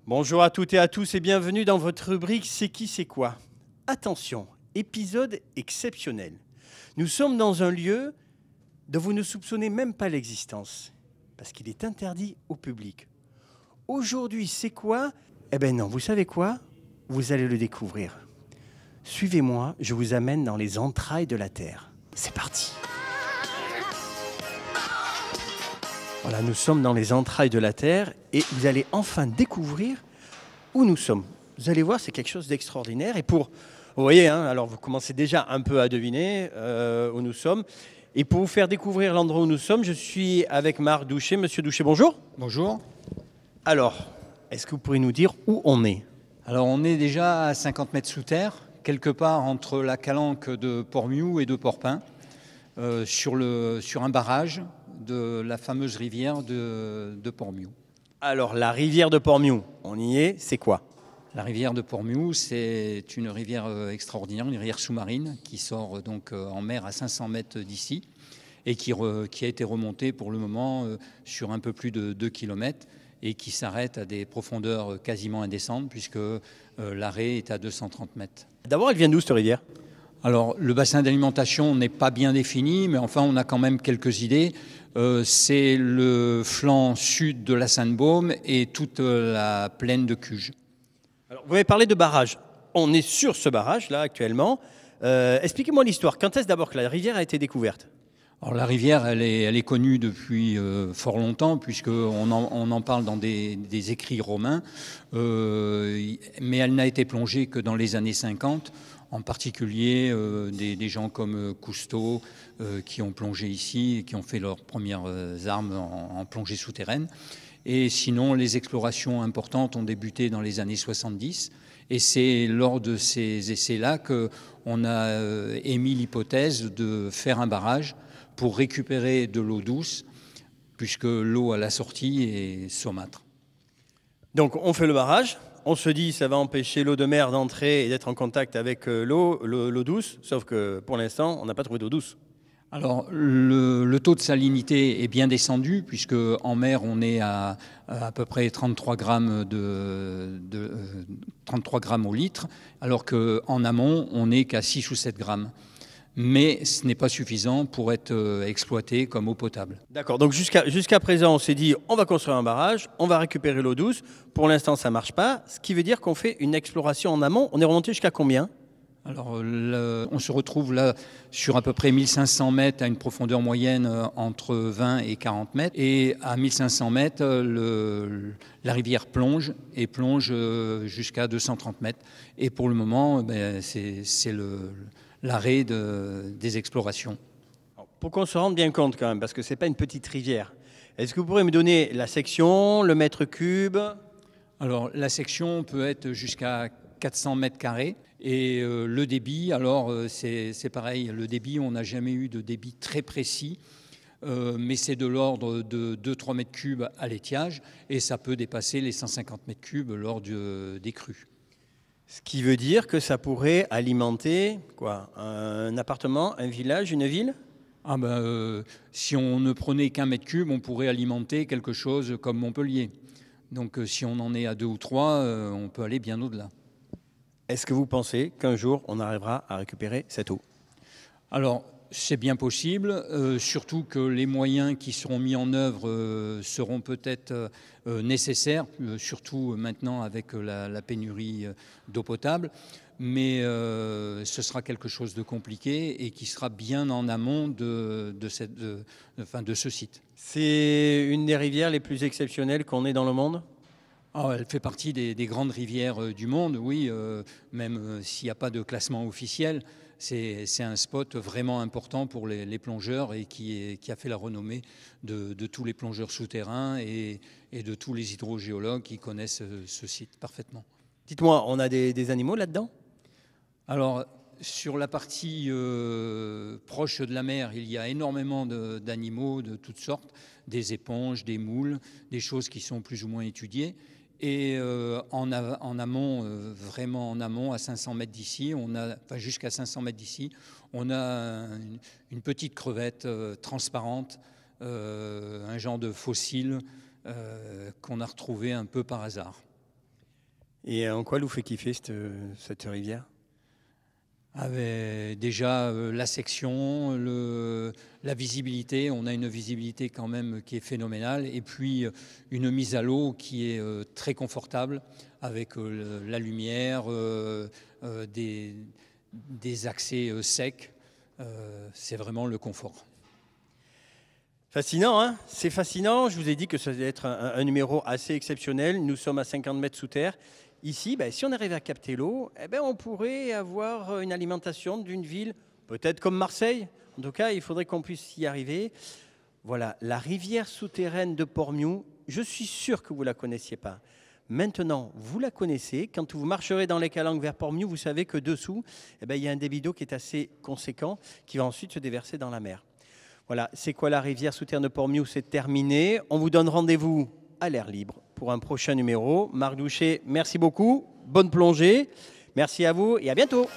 Bonjour à toutes et à tous et bienvenue dans votre rubrique C'est qui, c'est quoi. Attention, épisode exceptionnel. Nous sommes dans un lieu dont vous ne soupçonnez même pas l'existence, parce qu'il est interdit au public. Aujourd'hui, c'est quoi? Eh bien non, vous savez quoi? Vous allez le découvrir. Suivez-moi, je vous amène dans les entrailles de la Terre. C'est parti. Voilà, nous sommes dans les entrailles de la Terre et vous allez enfin découvrir où nous sommes. Vous allez voir, c'est quelque chose d'extraordinaire. Et vous voyez, alors vous commencez déjà un peu à deviner où nous sommes. Et pour vous faire découvrir l'endroit où nous sommes, je suis avec Marc Douchet. Monsieur Douchet, bonjour. Bonjour. Alors, est-ce que vous pourriez nous dire où on est? Alors on est déjà à 50 mètres sous terre, quelque part entre la calanque de Port-Miou et de Port-Pin, sur un barrage de la fameuse rivière de Port-Miou. Alors, la rivière de Port-Miou, on y est, c'est quoi? La rivière de Port-Miou, c'est une rivière extraordinaire, une rivière sous-marine qui sort donc en mer à 500 mètres d'ici et qui a été remontée pour le moment sur un peu plus de 2 km et qui s'arrête à des profondeurs quasiment indécentes puisque l'arrêt est à 230 mètres. D'abord, elle vient d'où cette rivière? Alors, le bassin d'alimentation n'est pas bien défini, mais enfin, on a quand même quelques idées. C'est le flanc sud de la Sainte-Baume et toute la plaine de Cuges. Alors, vous avez parlé de barrage. On est sur ce barrage, là, actuellement. Expliquez-moi l'histoire. Quand est-ce d'abord que la rivière a été découverte? Alors, la rivière, elle est connue depuis fort longtemps, puisqu'on en parle dans des écrits romains, mais elle n'a été plongée que dans les années 50. En particulier des gens comme Cousteau qui ont plongé ici et qui ont fait leurs premières armes en plongée souterraine. Et sinon, les explorations importantes ont débuté dans les années 70. Et c'est lors de ces essais-là qu'on a émis l'hypothèse de faire un barrage pour récupérer de l'eau douce, puisque l'eau à la sortie est saumâtre. Donc, on fait le barrage. On se dit ça va empêcher l'eau de mer d'entrer et d'être en contact avec l'eau douce, sauf que pour l'instant, on n'a pas trouvé d'eau douce. Alors, le taux de salinité est bien descendu, puisque en mer, on est à peu près 33 grammes, 33 grammes au litre, alors qu'en amont, on n'est qu'à 6 ou 7 grammes. Mais ce n'est pas suffisant pour être exploité comme eau potable. D'accord, donc jusqu'à présent, on s'est dit on va construire un barrage, on va récupérer l'eau douce. Pour l'instant, ça ne marche pas, ce qui veut dire qu'on fait une exploration en amont. On est remonté jusqu'à combien? Alors, on se retrouve là sur à peu près 1500 mètres à une profondeur moyenne entre 20 et 40 mètres. Et à 1500 mètres, la rivière plonge jusqu'à 230 mètres. Et pour le moment, c'est l'arrêt des explorations. Pour qu'on se rende bien compte quand même, parce que ce n'est pas une petite rivière, est-ce que vous pourriez me donner la section, le mètre cube? Alors, la section peut être jusqu'à 400 mètres carrés. Et le débit, alors c'est pareil, le débit, on n'a jamais eu de débit très précis, mais c'est de l'ordre de 2-3 mètres cubes à l'étiage, et ça peut dépasser les 150 mètres cubes lors des crues. Ce qui veut dire que ça pourrait alimenter quoi, un appartement, un village, une ville? Si on ne prenait qu'un mètre cube, on pourrait alimenter quelque chose comme Montpellier. Donc si on en est à 2 ou 3, on peut aller bien au-delà. Est-ce que vous pensez qu'un jour, on arrivera à récupérer cette eau? Alors, c'est bien possible, surtout que les moyens qui seront mis en œuvre seront peut-être nécessaires, surtout maintenant avec la pénurie d'eau potable. Mais ce sera quelque chose de compliqué et qui sera bien en amont de ce site. C'est une des rivières les plus exceptionnelles qu'on ait dans le monde? Elle fait partie des grandes rivières du monde, oui, même s'il n'y a pas de classement officiel. C'est un spot vraiment important pour les plongeurs et qui a fait la renommée de tous les plongeurs souterrains et de tous les hydrogéologues qui connaissent ce site parfaitement. Dites-moi, on a des animaux là-dedans? Alors, sur la partie proche de la mer, il y a énormément d'animaux de toutes sortes, des éponges, des moules, des choses qui sont plus ou moins étudiées. Et en amont, vraiment en amont, à 500 mètres d'ici, jusqu'à 500 mètres d'ici, on a une petite crevette transparente, un genre de fossile qu'on a retrouvé un peu par hasard. Et en quoi elle vous fait kiffer cette rivière? Déjà la section, la visibilité, on a une visibilité quand même qui est phénoménale, et puis une mise à l'eau qui est très confortable avec la lumière, des accès secs, c'est vraiment le confort. Fascinant, hein? C'est fascinant. Je vous ai dit que ça allait être un numéro assez exceptionnel. Nous sommes à 50 mètres sous terre. Ici, si on arrive à capter l'eau, on pourrait avoir une alimentation d'une ville, peut-être comme Marseille. En tout cas, il faudrait qu'on puisse y arriver. Voilà, la rivière souterraine de Portmiou, je suis sûr que vous ne la connaissiez pas. Maintenant, vous la connaissez. Quand vous marcherez dans les Calanques vers Portmiou, vous savez que dessous, il y a un débit d'eau qui est assez conséquent, qui va ensuite se déverser dans la mer. Voilà, c'est quoi la rivière souterraine de Portmiou? C'est terminé. On vous donne rendez-vous à l'air libre pour un prochain numéro. Marc Douchet, merci beaucoup. Bonne plongée. Merci à vous et à bientôt.